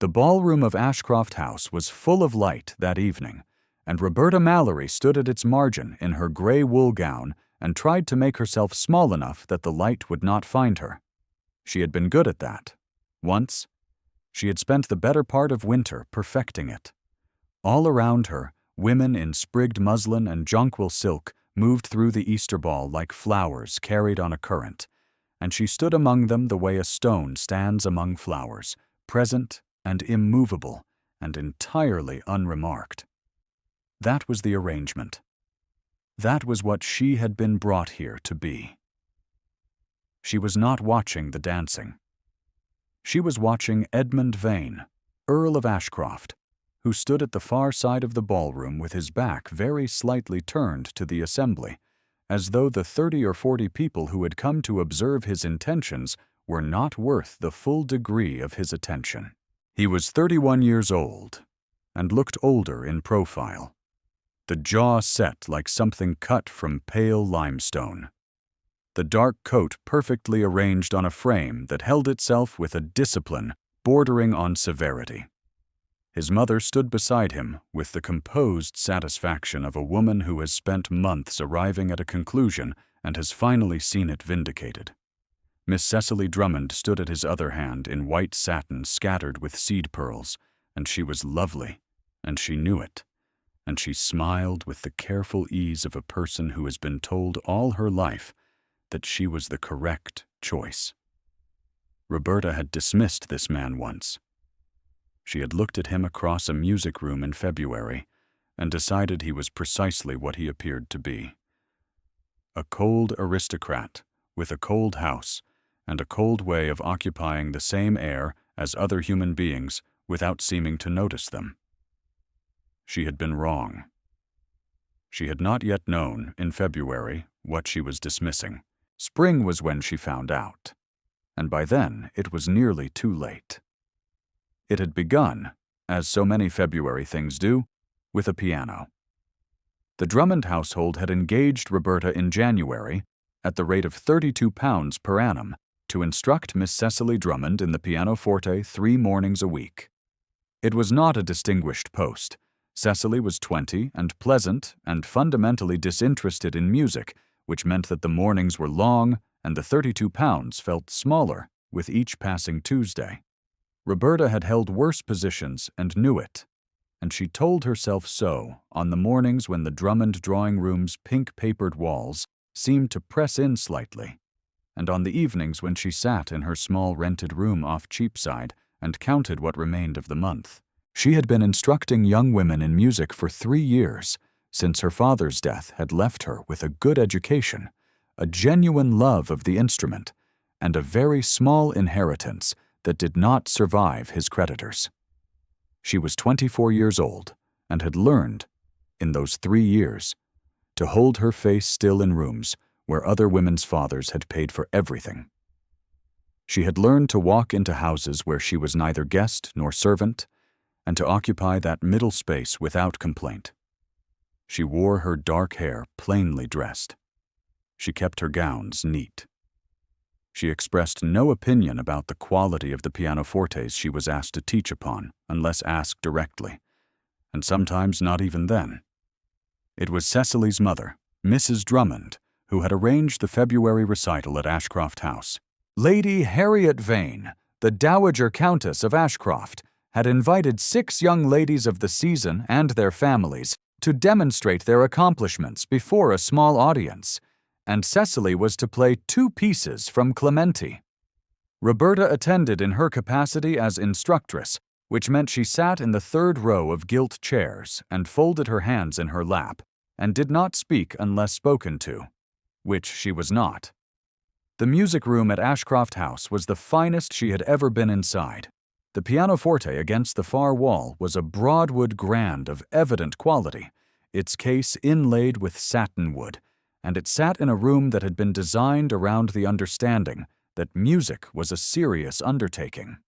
The ballroom of Ashcroft House was full of light that evening, and Roberta Mallory stood at its margin in her gray wool gown and tried to make herself small enough that the light would not find her. She had been good at that. Once, she had spent the better part of winter perfecting it. All around her, women in sprigged muslin and jonquil silk moved through the Easter ball like flowers carried on a current, and she stood among them the way a stone stands among flowers, present and immovable and entirely unremarked. That was the arrangement. That was what she had been brought here to be. She was not watching the dancing. She was watching Edmund Vane, Earl of Ashcroft, who stood at the far side of the ballroom with his back very slightly turned to the assembly, as though the 30 or 40 people who had come to observe his intentions were not worth the full degree of his attention. He was 31 years old, and looked older in profile, the jaw set like something cut from pale limestone, the dark coat perfectly arranged on a frame that held itself with a discipline bordering on severity. His mother stood beside him with the composed satisfaction of a woman who has spent months arriving at a conclusion and has finally seen it vindicated. Miss Cecily Drummond stood at his other hand in white satin scattered with seed pearls, and she was lovely, and she knew it, and she smiled with the careful ease of a person who has been told all her life that she was the correct choice. Roberta had dismissed this man once. She had looked at him across a music room in February and decided he was precisely what he appeared to be. A cold aristocrat with a cold house and a cold way of occupying the same air as other human beings without seeming to notice them. She had been wrong. She had not yet known, in February, what she was dismissing. Spring was when she found out, and by then it was nearly too late. It had begun, as so many February things do, with a piano. The Drummond household had engaged Roberta in January, at the rate of £32 per annum, to instruct Miss Cecily Drummond in the pianoforte 3 mornings a week. It was not a distinguished post. Cecily was 20 and pleasant and fundamentally disinterested in music, which meant that the mornings were long and the £32 felt smaller with each passing Tuesday. Roberta had held worse positions and knew it, and she told herself so on the mornings when the Drummond drawing room's pink-papered walls seemed to press in slightly, and on the evenings when she sat in her small rented room off Cheapside and counted what remained of the month. She had been instructing young women in music for 3 years, since her father's death had left her with a good education, a genuine love of the instrument, and a very small inheritance that did not survive his creditors. She was 24 years old and had learned, in those 3 years, to hold her face still in rooms where other women's fathers had paid for everything. She had learned to walk into houses where she was neither guest nor servant, and to occupy that middle space without complaint. She wore her dark hair plainly dressed. She kept her gowns neat. She expressed no opinion about the quality of the pianofortes she was asked to teach upon, unless asked directly, and sometimes not even then. It was Cecily's mother, Mrs. Drummond, who had arranged the February recital at Ashcroft House. Lady Harriet Vane, the Dowager Countess of Ashcroft, had invited 6 young ladies of the season and their families to demonstrate their accomplishments before a small audience, and Cecily was to play 2 pieces from Clementi. Roberta attended in her capacity as instructress, which meant she sat in the 3rd row of gilt chairs and folded her hands in her lap, and did not speak unless spoken to, which she was not. The music room at Ashcroft House was the finest she had ever been inside. The pianoforte against the far wall was a Broadwood grand of evident quality, its case inlaid with satinwood, and it sat in a room that had been designed around the understanding that music was a serious undertaking.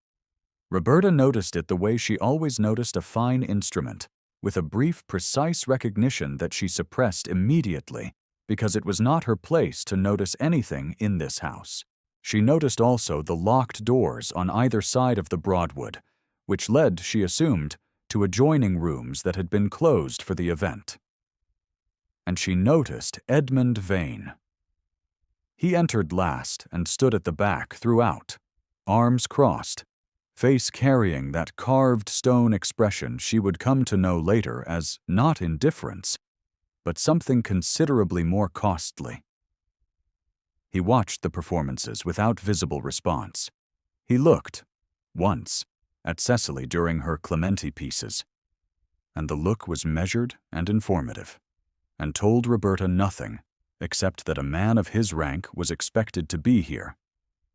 Roberta noticed it the way she always noticed a fine instrument, with a brief, precise recognition that she suppressed immediately, because it was not her place to notice anything in this house. She noticed also the locked doors on either side of the Broadwood, which led, she assumed, to adjoining rooms that had been closed for the event. And she noticed Edmund Vane. He entered last and stood at the back throughout, arms crossed, face carrying that carved stone expression she would come to know later as not indifference, but something considerably more costly. He watched the performances without visible response. He looked, once, at Cecily during her Clementi pieces, and the look was measured and informative, and told Roberta nothing except that a man of his rank was expected to be here,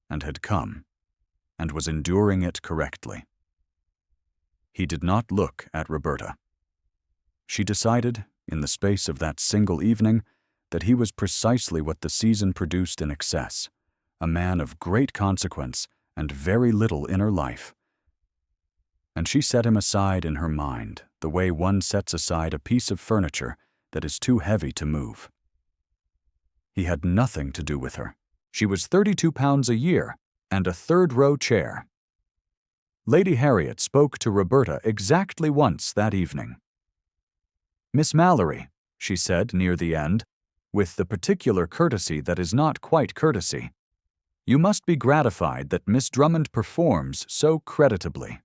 and had come, and was enduring it correctly. He did not look at Roberta. She decided, in the space of that single evening, that he was precisely what the season produced in excess, a man of great consequence and very little inner life. And she set him aside in her mind the way one sets aside a piece of furniture that is too heavy to move. He had nothing to do with her. She was 32 pounds a year and a third-row chair. Lady Harriet spoke to Roberta exactly once that evening. "Miss Mallory," she said near the end, with the particular courtesy that is not quite courtesy, "you must be gratified that Miss Drummond performs so creditably."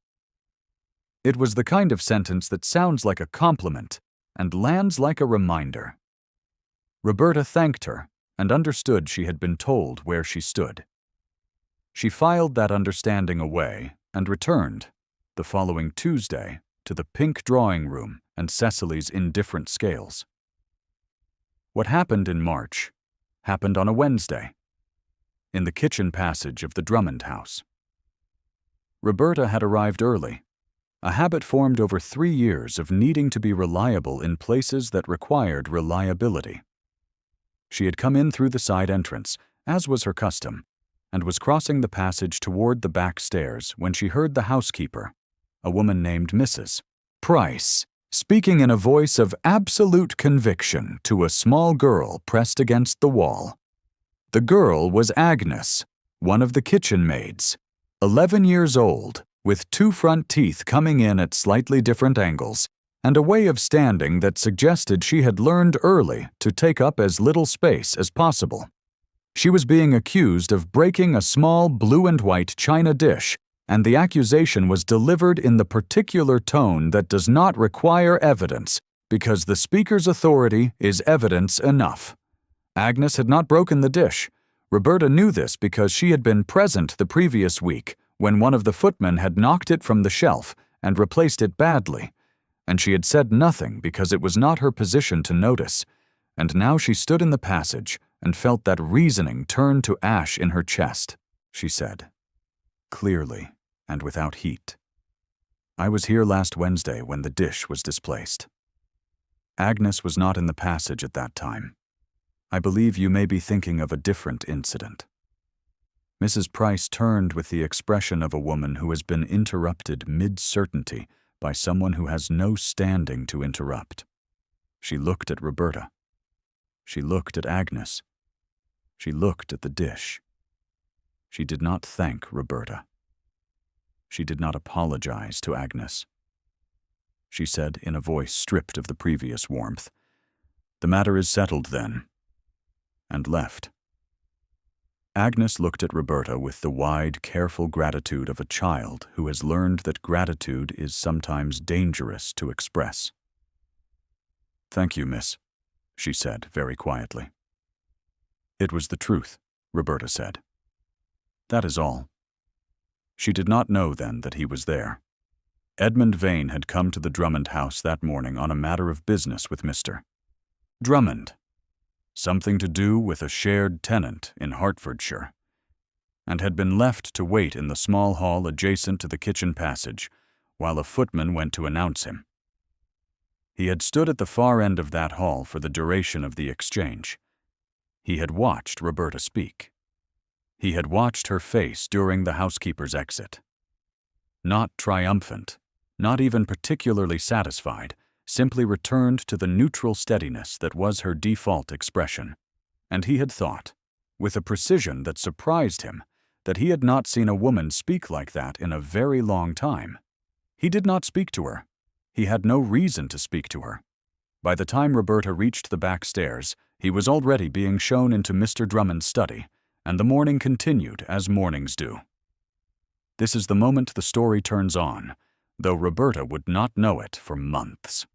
It was the kind of sentence that sounds like a compliment and lands like a reminder. Roberta thanked her and understood she had been told where she stood. She filed that understanding away and returned, the following Tuesday, to the pink drawing room and Cecily's indifferent scales. What happened in March happened on a Wednesday, in the kitchen passage of the Drummond house. Roberta had arrived early, a habit formed over 3 years of needing to be reliable in places that required reliability. She had come in through the side entrance, as was her custom, and was crossing the passage toward the back stairs when she heard the housekeeper, a woman named Mrs. Price, speaking in a voice of absolute conviction to a small girl pressed against the wall. The girl was Agnes, one of the kitchen maids, 11 years old, with 2 front teeth coming in at slightly different angles, and a way of standing that suggested she had learned early to take up as little space as possible. She was being accused of breaking a small blue and white china dish, and the accusation was delivered in the particular tone that does not require evidence, because the speaker's authority is evidence enough. Agnes had not broken the dish. Roberta knew this because she had been present the previous week when one of the footmen had knocked it from the shelf and replaced it badly, and she had said nothing because it was not her position to notice, and now she stood in the passage and felt that reasoning turn to ash in her chest. She said, clearly and without heat, "I was here last Wednesday when the dish was displaced. Agnes was not in the passage at that time. I believe you may be thinking of a different incident." Mrs. Price turned with the expression of a woman who has been interrupted mid-certainty by someone who has no standing to interrupt. She looked at Roberta. She looked at Agnes. She looked at the dish. She did not thank Roberta. She did not apologize to Agnes. She said in a voice stripped of the previous warmth, "The matter is settled then," and left. Agnes looked at Roberta with the wide, careful gratitude of a child who has learned that gratitude is sometimes dangerous to express. "Thank you, miss," she said very quietly. "It was the truth," Roberta said. "That is all." She did not know then that he was there. Edmund Vane had come to the Drummond house that morning on a matter of business with Mr. Drummond, something to do with a shared tenant in Hertfordshire, and had been left to wait in the small hall adjacent to the kitchen passage while a footman went to announce him. He had stood at the far end of that hall for the duration of the exchange. He had watched Roberta speak. He had watched her face during the housekeeper's exit. Not triumphant, not even particularly satisfied, simply returned to the neutral steadiness that was her default expression, and he had thought, with a precision that surprised him, that he had not seen a woman speak like that in a very long time. He did not speak to her. He had no reason to speak to her. By the time Roberta reached the back stairs, he was already being shown into Mr. Drummond's study, and the morning continued as mornings do. This is the moment the story turns on, though Roberta would not know it for months.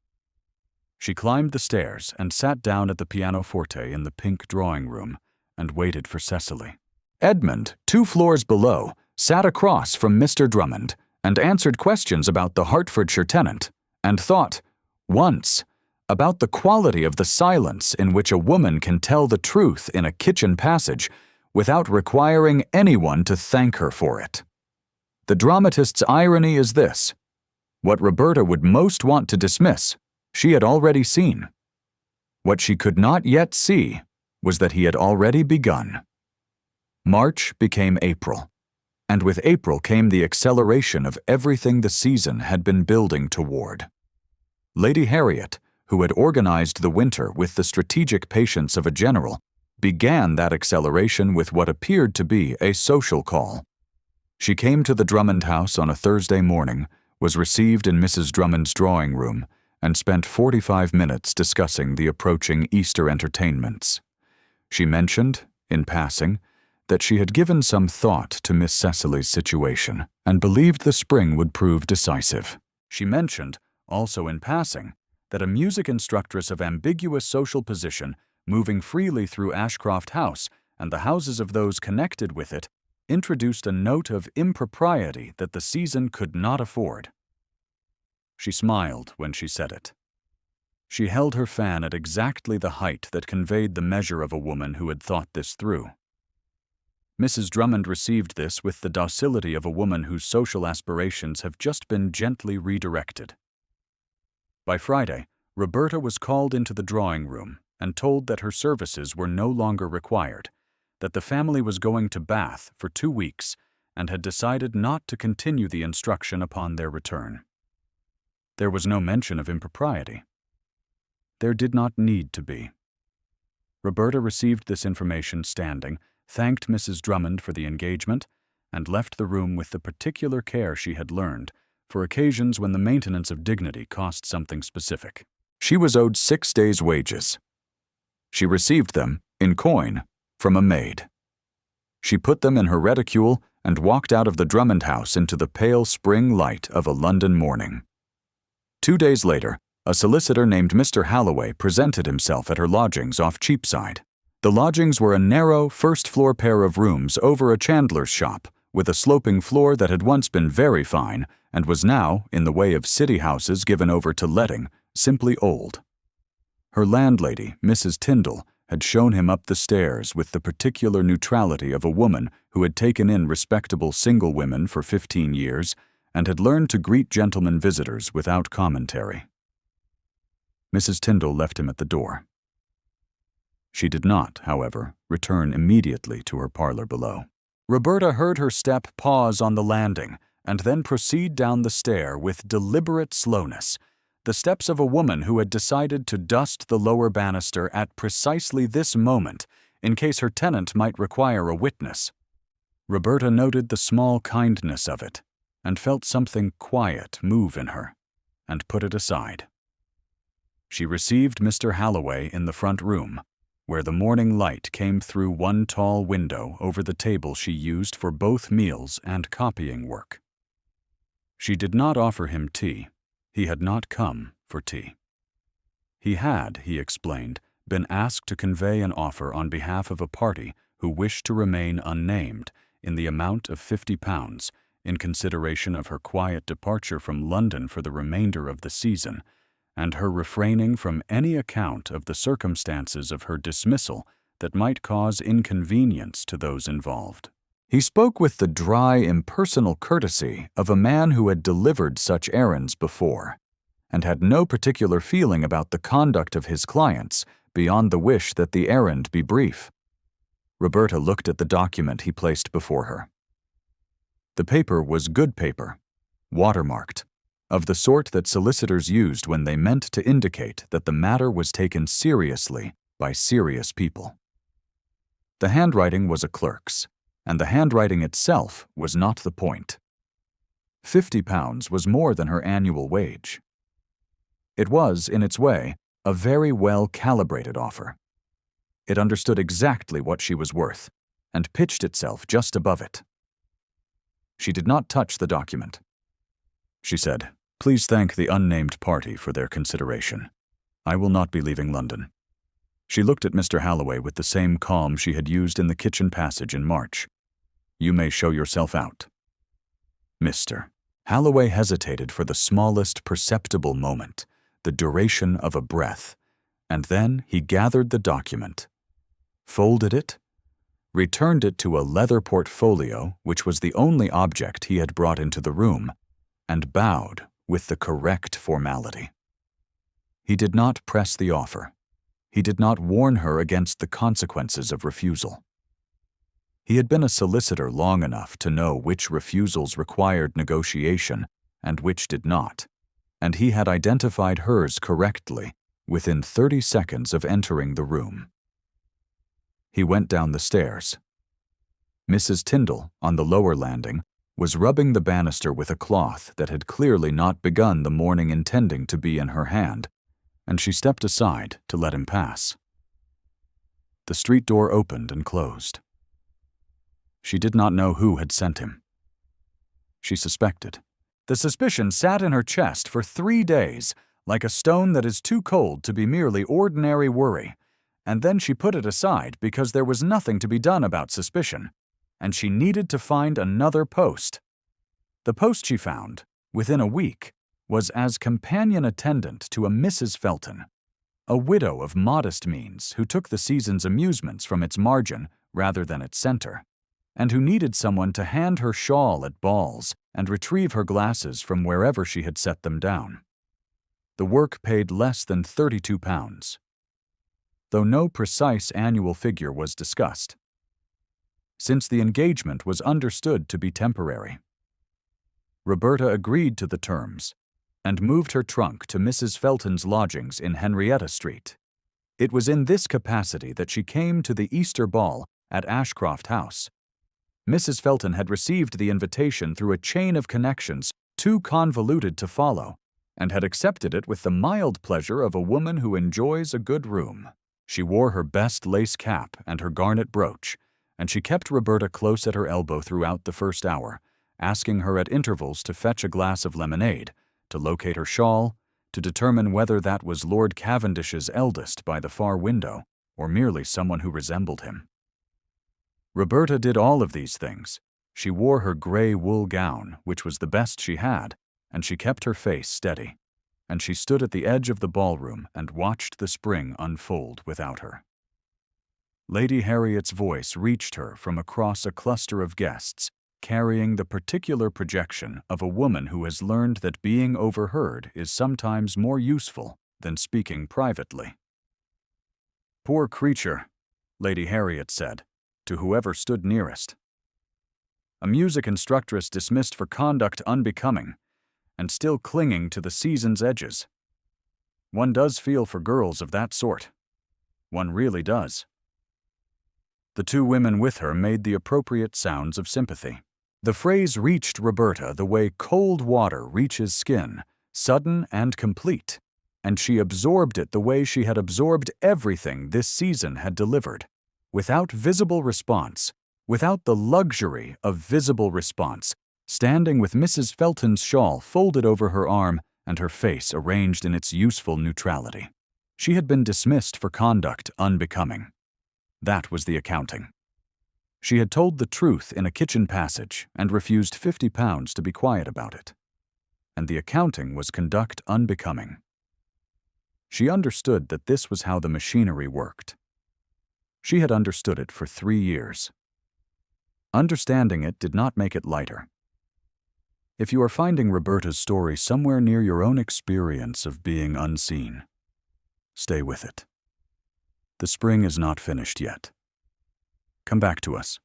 She climbed the stairs and sat down at the pianoforte in the pink drawing room and waited for Cecily. Edmund, 2 floors below, sat across from Mr. Drummond and answered questions about the Hertfordshire tenant, and thought, once, about the quality of the silence in which a woman can tell the truth in a kitchen passage without requiring anyone to thank her for it. The dramatist's irony is this: what Roberta would most want to dismiss, she had already seen. What she could not yet see was that he had already begun. March became April, and with April came the acceleration of everything the season had been building toward. Lady Harriet, who had organized the winter with the strategic patience of a general, began that acceleration with what appeared to be a social call. She came to the Drummond house on a Thursday morning, was received in Mrs. Drummond's drawing room, and spent 45 minutes discussing the approaching Easter entertainments. She mentioned, in passing, that she had given some thought to Miss Cecily's situation and believed the spring would prove decisive. She mentioned, also in passing, that a music instructress of ambiguous social position moving freely through Ashcroft House and the houses of those connected with it introduced a note of impropriety that the season could not afford. She smiled when she said it. She held her fan at exactly the height that conveyed the measure of a woman who had thought this through. Mrs. Drummond received this with the docility of a woman whose social aspirations have just been gently redirected. By Friday, Roberta was called into the drawing room and told that her services were no longer required, that the family was going to Bath for 2 weeks and had decided not to continue the instruction upon their return. There was no mention of impropriety. There did not need to be. Roberta received this information standing, thanked Mrs. Drummond for the engagement, and left the room with the particular care she had learned for occasions when the maintenance of dignity cost something specific. She was owed 6 days' wages. She received them, in coin, from a maid. She put them in her reticule and walked out of the Drummond house into the pale spring light of a London morning. 2 days later, a solicitor named Mr. Halloway presented himself at her lodgings off Cheapside. The lodgings were a narrow, first-floor pair of rooms over a chandler's shop, with a sloping floor that had once been very fine and was now, in the way of city houses given over to letting, simply old. Her landlady, Mrs. Tyndall, had shown him up the stairs with the particular neutrality of a woman who had taken in respectable single women for 15 years and had learned to greet gentlemen visitors without commentary. Mrs. Tyndall left him at the door. She did not, however, return immediately to her parlor below. Roberta heard her step pause on the landing and then proceed down the stair with deliberate slowness, the steps of a woman who had decided to dust the lower banister at precisely this moment in case her tenant might require a witness. Roberta noted the small kindness of it and felt something quiet move in her, and put it aside. She received Mr. Halloway in the front room, where the morning light came through one tall window over the table she used for both meals and copying work. She did not offer him tea. He had not come for tea. He had, he explained, been asked to convey an offer on behalf of a party who wished to remain unnamed in the amount of £50 in consideration of her quiet departure from London for the remainder of the season, and her refraining from any account of the circumstances of her dismissal that might cause inconvenience to those involved. He spoke with the dry, impersonal courtesy of a man who had delivered such errands before, and had no particular feeling about the conduct of his clients beyond the wish that the errand be brief. Roberta looked at the document he placed before her. The paper was good paper, watermarked, of the sort that solicitors used when they meant to indicate that the matter was taken seriously by serious people. The handwriting was a clerk's, and the handwriting itself was not the point. £50 was more than her annual wage. It was, in its way, a very well-calibrated offer. It understood exactly what she was worth, and pitched itself just above it. She did not touch the document. She said, "Please thank the unnamed party for their consideration. I will not be leaving London." She looked at Mr. Halloway with the same calm she had used in the kitchen passage in March. "You may show yourself out." Mr. Halloway hesitated for the smallest perceptible moment, the duration of a breath, and then he gathered the document, folded it, returned it to a leather portfolio, which was the only object he had brought into the room, and bowed with the correct formality. He did not press the offer. He did not warn her against the consequences of refusal. He had been a solicitor long enough to know which refusals required negotiation and which did not, and he had identified hers correctly within 30 seconds of entering the room. He went down the stairs. Mrs. Tyndall, on the lower landing, was rubbing the banister with a cloth that had clearly not begun the morning intending to be in her hand, and she stepped aside to let him pass. The street door opened and closed. She did not know who had sent him. She suspected. The suspicion sat in her chest for 3 days, like a stone that is too cold to be merely ordinary worry, and then she put it aside because there was nothing to be done about suspicion, and she needed to find another post. The post she found, within a week, was as companion attendant to a Mrs. Felton, a widow of modest means who took the season's amusements from its margin rather than its center, and who needed someone to hand her shawl at balls and retrieve her glasses from wherever she had set them down. The work paid less than £32, though no precise annual figure was discussed, since the engagement was understood to be temporary. Roberta agreed to the terms and moved her trunk to Mrs. Felton's lodgings in Henrietta Street. It was in this capacity that she came to the Easter ball at Ashcroft House. Mrs. Felton had received the invitation through a chain of connections too convoluted to follow, and had accepted it with the mild pleasure of a woman who enjoys a good room. She wore her best lace cap and her garnet brooch, and she kept Roberta close at her elbow throughout the first hour, asking her at intervals to fetch a glass of lemonade, to locate her shawl, to determine whether that was Lord Cavendish's eldest by the far window, or merely someone who resembled him. Roberta did all of these things. She wore her gray wool gown, which was the best she had, and she kept her face steady, and she stood at the edge of the ballroom and watched the spring unfold without her. Lady Harriet's voice reached her from across a cluster of guests, carrying the particular projection of a woman who has learned that being overheard is sometimes more useful than speaking privately. "Poor creature," Lady Harriet said, to whoever stood nearest. "A music instructress dismissed for conduct unbecoming, and still clinging to the season's edges. One does feel for girls of that sort. One really does." The two women with her made the appropriate sounds of sympathy. The phrase reached Roberta the way cold water reaches skin, sudden and complete, and she absorbed it the way she had absorbed everything this season had delivered, without visible response, without the luxury of visible response, standing with Mrs. Felton's shawl folded over her arm and her face arranged in its useful neutrality. She had been dismissed for conduct unbecoming. That was the accounting. She had told the truth in a kitchen passage and refused £50 to be quiet about it. And the accounting was conduct unbecoming. She understood that this was how the machinery worked. She had understood it for 3 years. Understanding it did not make it lighter. If you are finding Roberta's story somewhere near your own experience of being unseen, stay with it. The spring is not finished yet. Come back to us.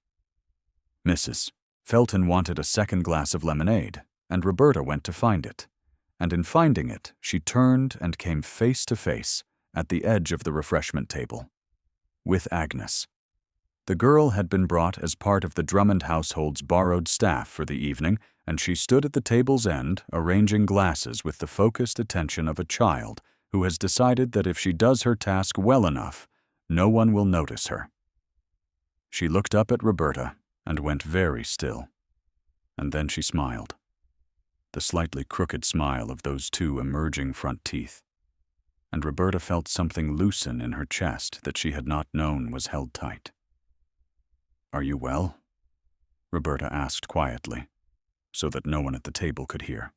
Mrs. Felton wanted a second glass of lemonade, and Roberta went to find it, and in finding it, she turned and came face to face at the edge of the refreshment table with Agnes. The girl had been brought as part of the Drummond household's borrowed staff for the evening and she stood at the table's end, arranging glasses with the focused attention of a child who has decided that if she does her task well enough, no one will notice her. She looked up at Roberta and went very still, and then she smiled, the slightly crooked smile of those two emerging front teeth, and Roberta felt something loosen in her chest that she had not known was held tight. "Are you well?" Roberta asked quietly, so that no one at the table could hear.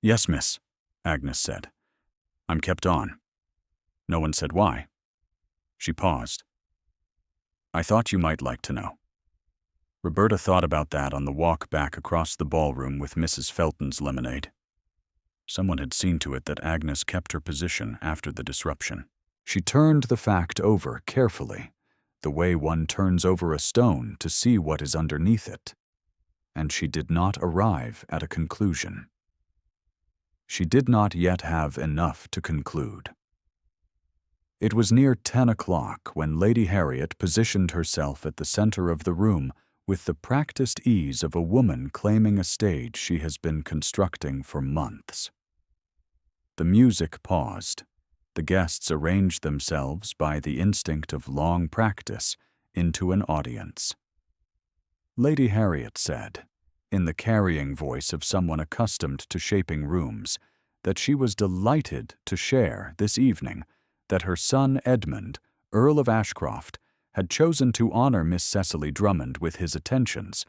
"Yes, miss," Agnes said. "I'm kept on." No one said why. She paused. "I thought you might like to know." Roberta thought about that on the walk back across the ballroom with Mrs. Felton's lemonade. Someone had seen to it that Agnes kept her position after the disruption. She turned the fact over carefully, the way one turns over a stone to see what is underneath it, and she did not arrive at a conclusion. She did not yet have enough to conclude. It was near 10 o'clock when Lady Harriet positioned herself at the center of the room with the practiced ease of a woman claiming a stage she has been constructing for months. The music paused. The guests arranged themselves by the instinct of long practice into an audience. Lady Harriet said, in the carrying voice of someone accustomed to shaping rooms, that she was delighted to share this evening that her son Edmund, Earl of Ashcroft, had chosen to honor Miss Cecily Drummond with his attentions,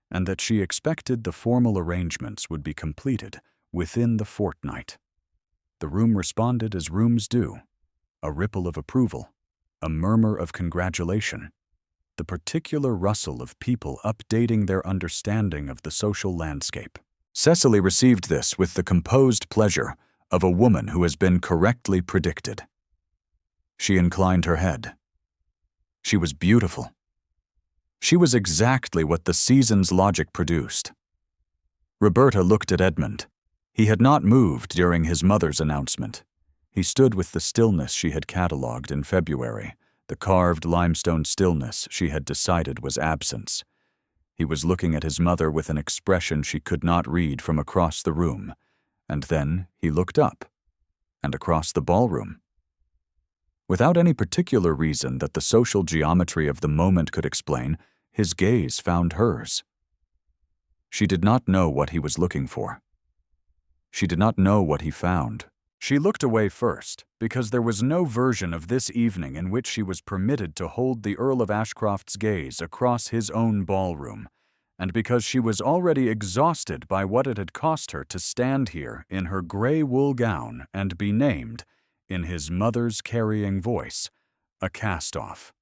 and that she expected the formal arrangements would be completed within the fortnight. The room responded as rooms do, a ripple of approval, a murmur of congratulation, the particular rustle of people updating their understanding of the social landscape. Cecily received this with the composed pleasure of a woman who has been correctly predicted. She inclined her head. She was beautiful. She was exactly what the season's logic produced. Roberta looked at Edmund. He had not moved during his mother's announcement. He stood with the stillness she had catalogued in February, the carved limestone stillness she had decided was absence. He was looking at his mother with an expression she could not read from across the room, and then he looked up, and across the ballroom. Without any particular reason that the social geometry of the moment could explain, his gaze found hers. She did not know what he was looking for. She did not know what he found. She looked away first, because there was no version of this evening in which she was permitted to hold the Earl of Ashcroft's gaze across his own ballroom, and because she was already exhausted by what it had cost her to stand here in her gray wool gown and be named, in his mother's carrying voice, a cast-off.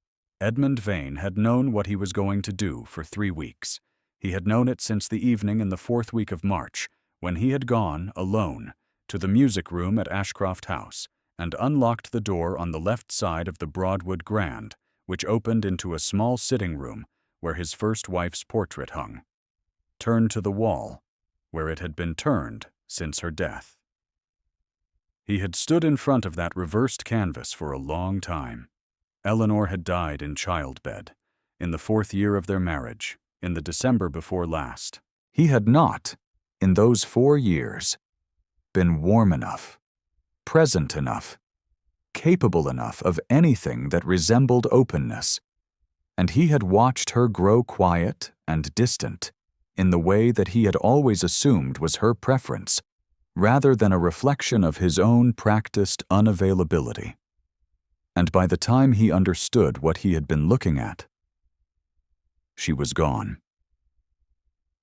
Edmund Vane had known what he was going to do for 3 weeks. He had known it since the evening in the 4th week of March, when he had gone, alone, to the music room at Ashcroft House and unlocked the door on the left side of the Broadwood Grand, which opened into a small sitting room where his first wife's portrait hung, turned to the wall, where it had been turned since her death. He had stood in front of that reversed canvas for a long time. Eleanor had died in childbed, in the 4th year of their marriage, in the December before last. He had not, in those 4 years, been warm enough, present enough, capable enough of anything that resembled openness, and he had watched her grow quiet and distant in the way that he had always assumed was her preference, rather than a reflection of his own practiced unavailability. And by the time he understood what he had been looking at, she was gone.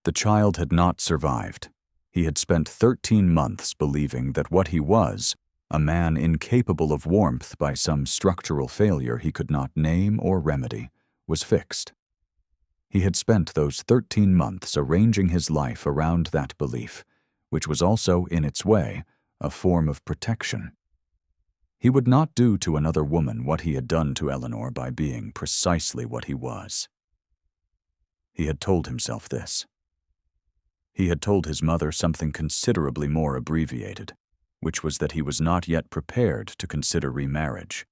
The child had not survived. He had spent 13 months believing that what he was, a man incapable of warmth by some structural failure he could not name or remedy, was fixed. He had spent those 13 months arranging his life around that belief, which was also, in its way, a form of protection. He would not do to another woman what he had done to Eleanor by being precisely what he was. He had told himself this. He had told his mother something considerably more abbreviated, which was that he was not yet prepared to consider remarriage,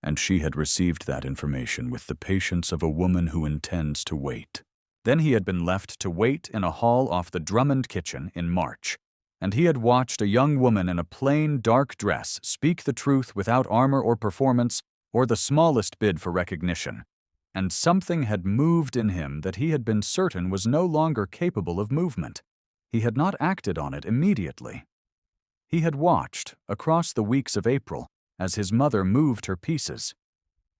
and she had received that information with the patience of a woman who intends to wait. Then he had been left to wait in a hall off the Drummond kitchen in March, and he had watched a young woman in a plain, dark dress speak the truth without armor or performance or the smallest bid for recognition, and something had moved in him that he had been certain was no longer capable of movement. He had not acted on it immediately. He had watched, across the weeks of April, as his mother moved her pieces.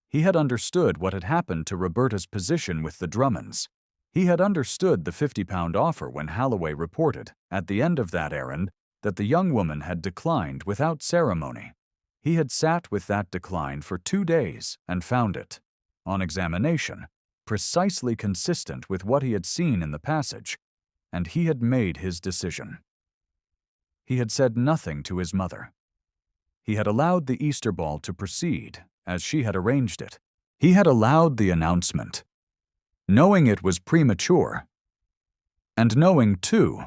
He had understood what had happened to Roberta's position with the Drummonds. He had understood the £50 offer when Halloway reported, at the end of that errand, that the young woman had declined without ceremony. He had sat with that decline for 2 days and found it, on examination, precisely consistent with what he had seen in the passage, and he had made his decision. He had said nothing to his mother. He had allowed the Easter ball to proceed, as she had arranged it. He had allowed the announcement, knowing it was premature, and knowing, too,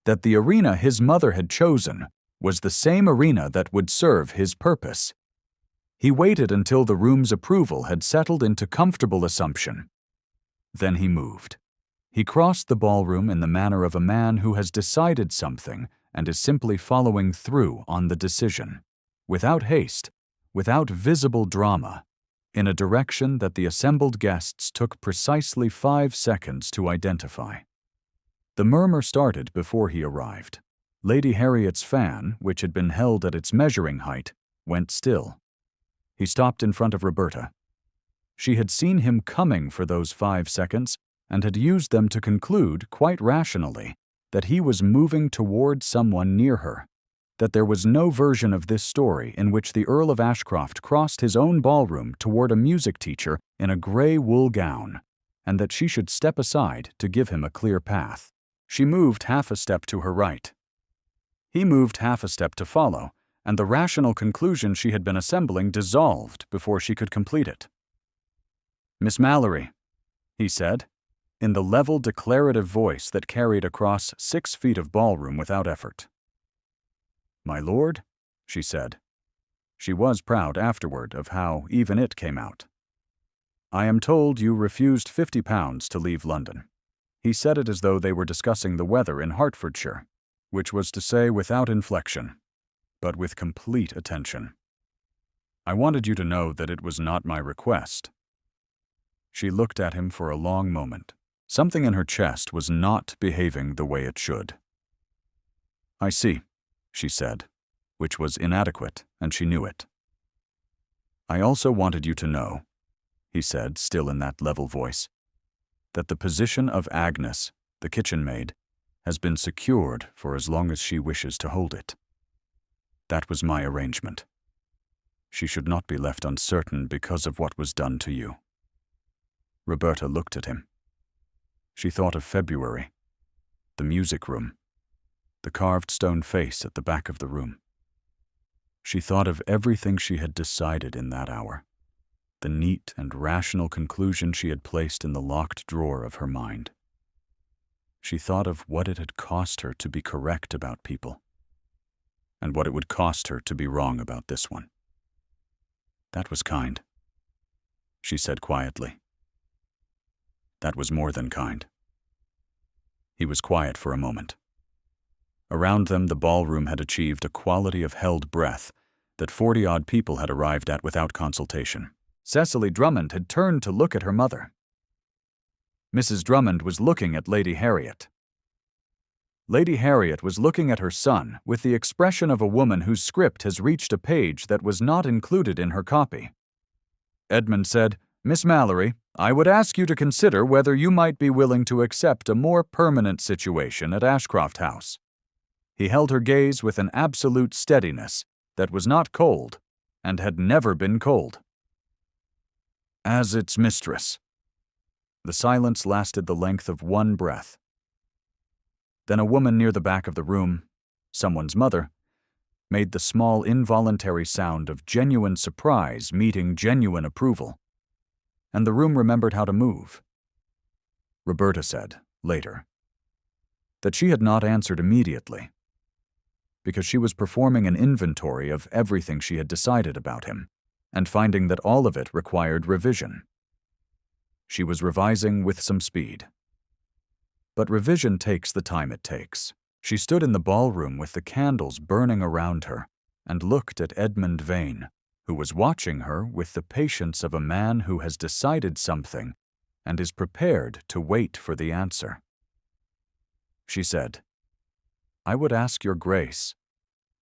that the arena his mother had chosen was the same arena that would serve his purpose. He waited until the room's approval had settled into comfortable assumption. Then he moved. He crossed the ballroom in the manner of a man who has decided something and is simply following through on the decision, without haste, without visible drama, in a direction that the assembled guests took precisely 5 seconds to identify. The murmur started before he arrived. Lady Harriet's fan, which had been held at its measuring height, went still. He stopped in front of Roberta. She had seen him coming for those 5 seconds and had used them to conclude, quite rationally, that he was moving toward someone near her, that there was no version of this story in which the Earl of Ashcroft crossed his own ballroom toward a music teacher in a gray wool gown, and that she should step aside to give him a clear path. She moved half a step to her right. He moved half a step to follow, and the rational conclusion she had been assembling dissolved before she could complete it. "Miss Mallory," he said, in the level, declarative voice that carried across 6 feet of ballroom without effort. "My lord," she said. She was proud afterward of how even it came out. "I am told you refused £50 to leave London." He said it as though they were discussing the weather in Hertfordshire, which was to say without inflection, but with complete attention. "I wanted you to know that it was not my request." She looked at him for a long moment. Something in her chest was not behaving the way it should. "I see," she said, which was inadequate, and she knew it. "I also wanted you to know," he said, still in that level voice, "that the position of Agnes, the kitchen maid, has been secured for as long as she wishes to hold it. That was my arrangement. She should not be left uncertain because of what was done to you." Roberta looked at him. She thought of February, the music room, the carved stone face at the back of the room. She thought of everything she had decided in that hour, the neat and rational conclusion she had placed in the locked drawer of her mind. She thought of what it had cost her to be correct about people, and what it would cost her to be wrong about this one. "That was kind," she said quietly. "That was more than kind." He was quiet for a moment. Around them, the ballroom had achieved a quality of held breath that 40-odd people had arrived at without consultation. Cecily Drummond had turned to look at her mother. Mrs. Drummond was looking at Lady Harriet. Lady Harriet was looking at her son with the expression of a woman whose script has reached a page that was not included in her copy. Edmund said, "Miss Mallory, I would ask you to consider whether you might be willing to accept a more permanent situation at Ashcroft House." He held her gaze with an absolute steadiness that was not cold and had never been cold. "As its mistress." The silence lasted the length of one breath. Then a woman near the back of the room, someone's mother, made the small involuntary sound of genuine surprise meeting genuine approval, and the room remembered how to move. Roberta said, later, that she had not answered immediately, because she was performing an inventory of everything she had decided about him, and finding that all of it required revision. She was revising with some speed. But revision takes the time it takes. She stood in the ballroom with the candles burning around her and looked at Edmund Vane, who was watching her with the patience of a man who has decided something and is prepared to wait for the answer. She said, "I would ask your grace,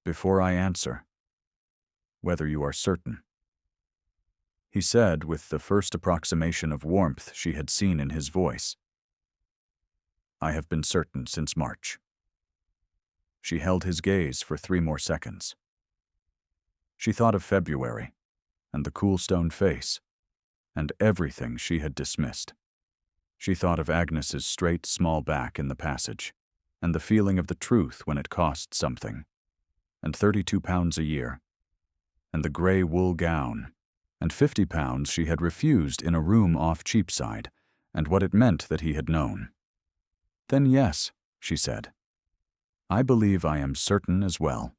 before I answer, whether you are certain." He said with the first approximation of warmth she had seen in his voice, "I have been certain since March." She held his gaze for 3 more seconds. She thought of February, and the cool stone face, and everything she had dismissed. She thought of Agnes's straight, small back in the passage, and the feeling of the truth when it cost something, and 32 pounds a year, and the gray wool gown, and 50 pounds she had refused in a room off Cheapside, and what it meant that he had known. "Then yes," she said. "I believe I am certain as well."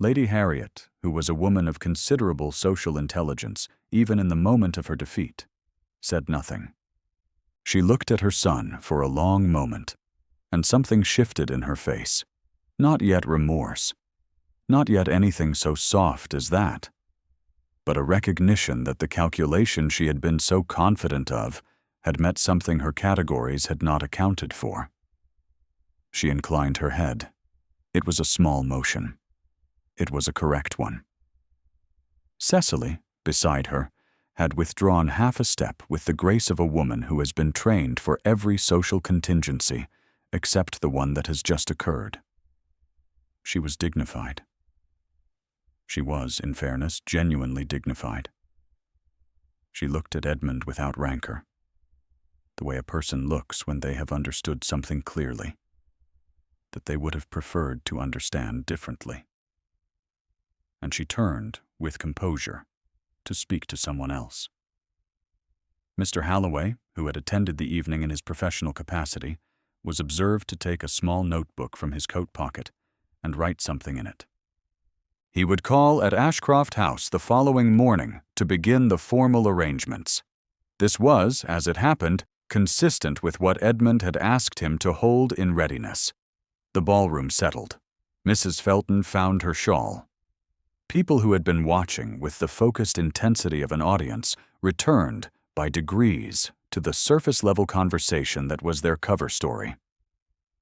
Lady Harriet, who was a woman of considerable social intelligence, even in the moment of her defeat, said nothing. She looked at her son for a long moment, and something shifted in her face. Not yet remorse, not yet anything so soft as that, but a recognition that the calculation she had been so confident of had met something her categories had not accounted for. She inclined her head. It was a small motion. It was a correct one. Cecily, beside her, had withdrawn half a step with the grace of a woman who has been trained for every social contingency except the one that has just occurred. She was dignified. She was, in fairness, genuinely dignified. She looked at Edmund without rancor, the way a person looks when they have understood something clearly, that they would have preferred to understand differently. And she turned, with composure, to speak to someone else. Mr. Halloway, who had attended the evening in his professional capacity, was observed to take a small notebook from his coat pocket and write something in it. He would call at Ashcroft House the following morning to begin the formal arrangements. This was, as it happened, consistent with what Edmund had asked him to hold in readiness. The ballroom settled. Mrs. Felton found her shawl. People who had been watching with the focused intensity of an audience returned, by degrees, to the surface-level conversation that was their cover story.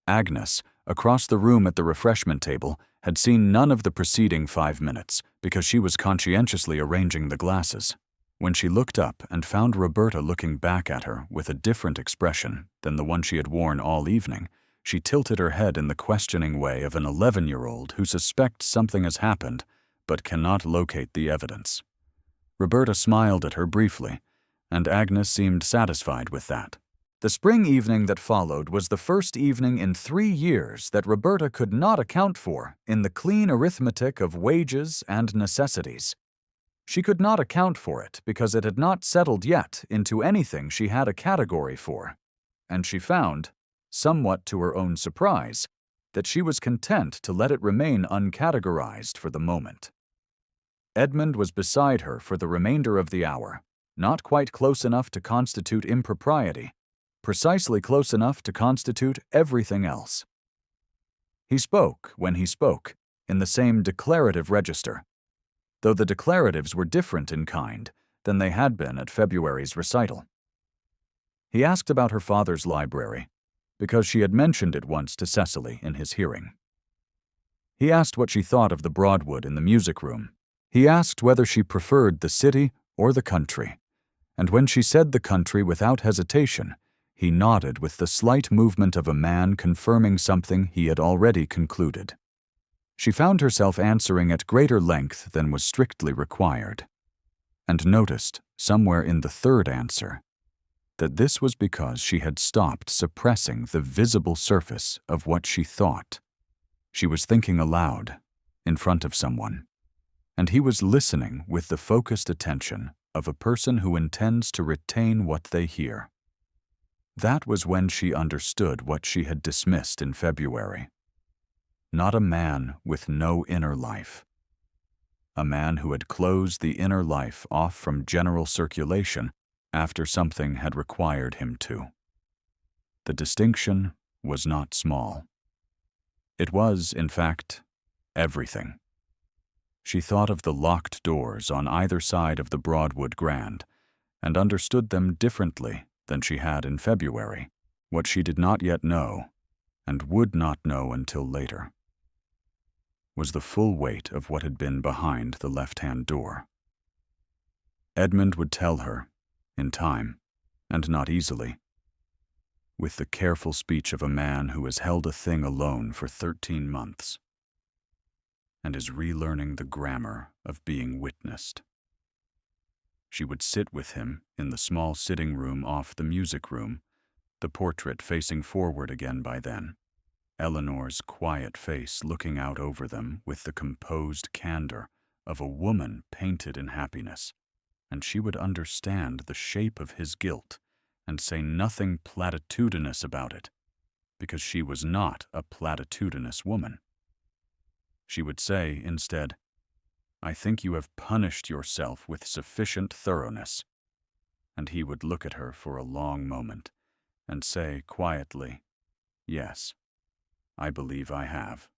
Agnes, across the room at the refreshment table, had seen none of the preceding 5 minutes because she was conscientiously arranging the glasses. When she looked up and found Roberta looking back at her with a different expression than the one she had worn all evening, she tilted her head in the questioning way of an 11-year-old who suspects something has happened but cannot locate the evidence. Roberta smiled at her briefly, and Agnes seemed satisfied with that. The spring evening that followed was the first evening in 3 years that Roberta could not account for in the clean arithmetic of wages and necessities. She could not account for it because it had not settled yet into anything she had a category for, and she found, somewhat to her own surprise, that she was content to let it remain uncategorized for the moment. Edmund was beside her for the remainder of the hour, not quite close enough to constitute impropriety, precisely close enough to constitute everything else. He spoke, when he spoke, in the same declarative register, though the declaratives were different in kind than they had been at February's recital. He asked about her father's library, because she had mentioned it once to Cecily in his hearing. He asked what she thought of the Broadwood in the music room. He asked whether she preferred the city or the country, and when she said the country without hesitation, he nodded with the slight movement of a man confirming something he had already concluded. She found herself answering at greater length than was strictly required, and noticed, somewhere in the third answer, that this was because she had stopped suppressing the visible surface of what she thought. She was thinking aloud, in front of someone, and he was listening with the focused attention of a person who intends to retain what they hear. That was when she understood what she had dismissed in February. Not a man with no inner life. A man who had closed the inner life off from general circulation after something had required him to. The distinction was not small. It was, in fact, everything. She thought of the locked doors on either side of the Broadwood Grand and understood them differently than she had in February. What she did not yet know, and would not know until later, was the full weight of what had been behind the left-hand door. Edmund would tell her, in time, and not easily, with the careful speech of a man who has held a thing alone for 13 months and is relearning the grammar of being witnessed. She would sit with him in the small sitting room off the music room, the portrait facing forward again by then, Eleanor's quiet face looking out over them with the composed candor of a woman painted in happiness, and she would understand the shape of his guilt and say nothing platitudinous about it, because she was not a platitudinous woman. She would say, instead, "I think you have punished yourself with sufficient thoroughness." And he would look at her for a long moment and say quietly, "Yes, I believe I have."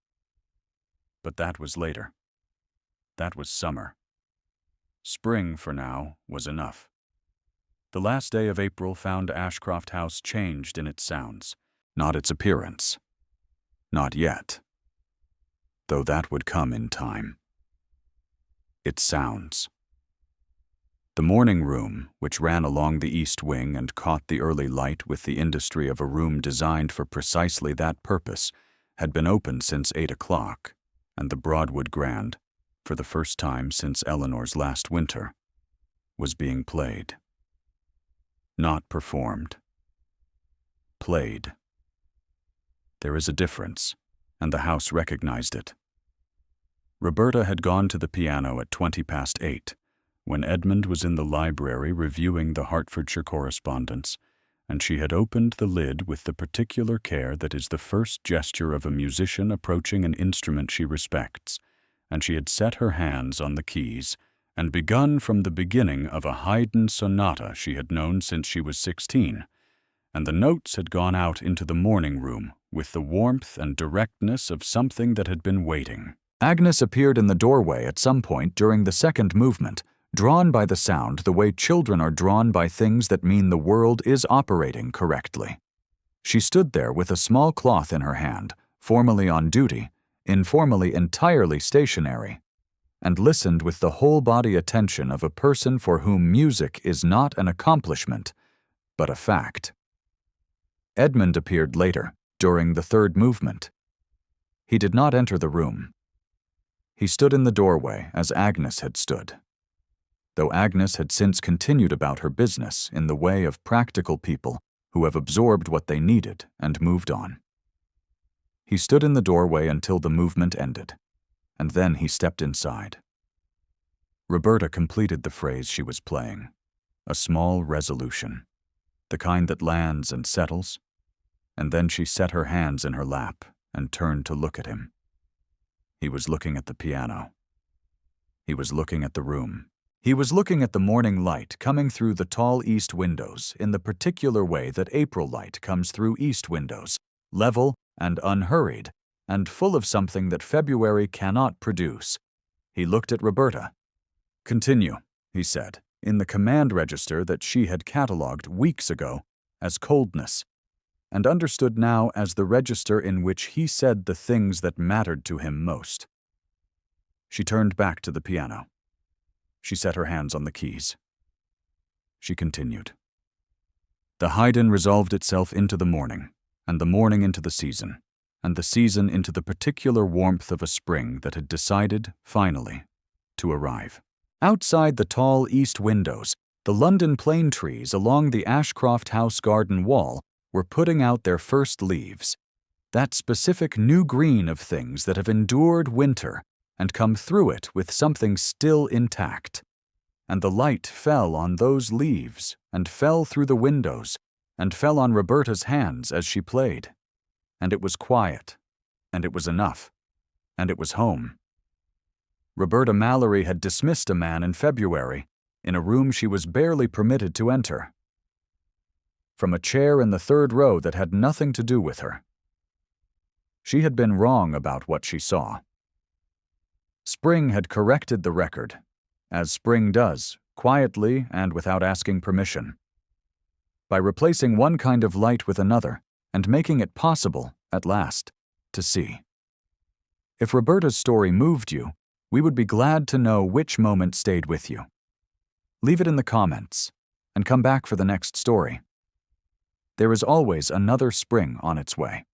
But that was later. That was summer. Spring, for now, was enough. The last day of April found Ashcroft House changed in its sounds, not its appearance. Not yet. Though that would come in time. Its sounds. The morning room, which ran along the east wing and caught the early light with the industry of a room designed for precisely that purpose, had been open since 8 o'clock, and the Broadwood Grand, for the first time since Eleanor's last winter, was being played. Not performed. Played. There is a difference, and the house recognized it. Roberta had gone to the piano at 8:20 when Edmund was in the library reviewing the Hertfordshire correspondence, and she had opened the lid with the particular care that is the first gesture of a musician approaching an instrument she respects, and she had set her hands on the keys and begun from the beginning of a Haydn sonata she had known since she was 16, and the notes had gone out into the morning room with the warmth and directness of something that had been waiting. Agnes appeared in the doorway at some point during the second movement, drawn by the sound the way children are drawn by things that mean the world is operating correctly. She stood there with a small cloth in her hand, formally on duty, informally entirely stationary, and listened with the whole-body attention of a person for whom music is not an accomplishment, but a fact. Edmund appeared later, during the third movement. He did not enter the room. He stood in the doorway as Agnes had stood, though Agnes had since continued about her business in the way of practical people who have absorbed what they needed and moved on. He stood in the doorway until the movement ended, and then he stepped inside. Roberta completed the phrase she was playing, a small resolution, the kind that lands and settles, and then she set her hands in her lap and turned to look at him. He was looking at the piano. He was looking at the room. He was looking at the morning light coming through the tall east windows in the particular way that April light comes through east windows, level and unhurried, and full of something that February cannot produce. He looked at Roberta. "Continue," he said, in the command register that she had catalogued weeks ago as coldness, and understood now as the register in which he said the things that mattered to him most. She turned back to the piano. She set her hands on the keys. She continued. The Haydn resolved itself into the morning, and the morning into the season, and the season into the particular warmth of a spring that had decided, finally, to arrive. Outside the tall east windows, the London plane trees along the Ashcroft House garden wall were putting out their first leaves, that specific new green of things that have endured winter and come through it with something still intact. And the light fell on those leaves and fell through the windows and fell on Roberta's hands as she played. And it was quiet, and it was enough, and it was home. Roberta Mallory had dismissed a man in February, in a room she was barely permitted to enter. from a chair in the third row that had nothing to do with her. She had been wrong about what she saw. Spring had corrected the record, as spring does, quietly and without asking permission, by replacing one kind of light with another and making it possible, at last, to see. If Roberta's story moved you, we would be glad to know which moment stayed with you. Leave it in the comments, and come back for the next story. There is always another spring on its way.